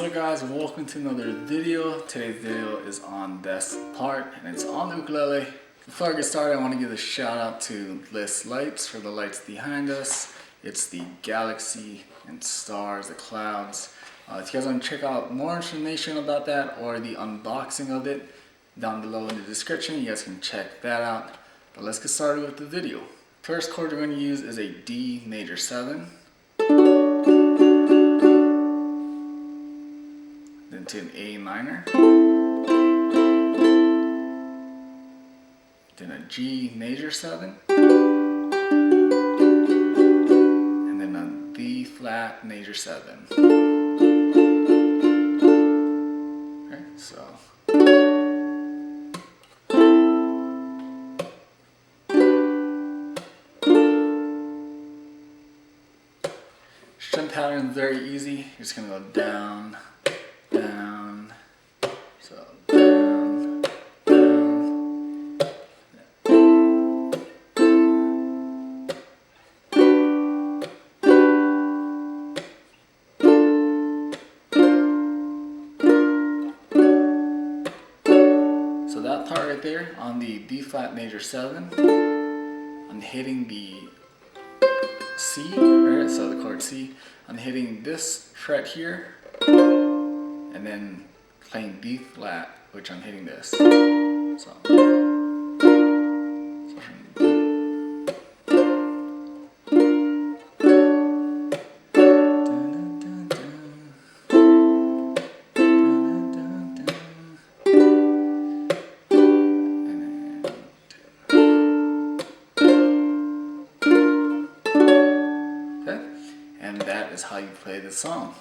up guys, and welcome to another video. Today's video is on this part and it's on the ukulele. Before I get started, I want to give a shout out to BlissLights for the lights behind us. It's the galaxy and stars, the clouds. If you guys want to check out more information about that or the unboxing of it, down below in the description, you guys can check that out. But let's get started with the video. First chord we're going to use is a D major 7. Then to an A minor, then a G major 7, and then a D flat major 7. Okay, so strum pattern is very easy. You're just gonna go down, down, so down, down. So that part right there on the D flat major 7, I'm hitting the C, right? So the chord C, I'm hitting this fret here, and then playing D flat, which I'm hitting this. So and that is how you play the song.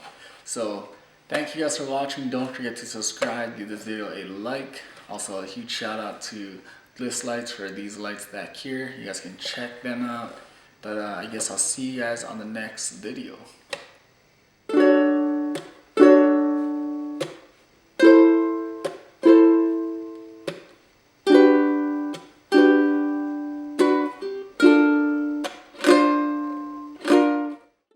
So thank you guys for watching. Don't forget to subscribe, give this video a like. Also a huge shout out to BlissLights for these lights back here. You guys can check them out. But I guess I'll see you guys on the next video.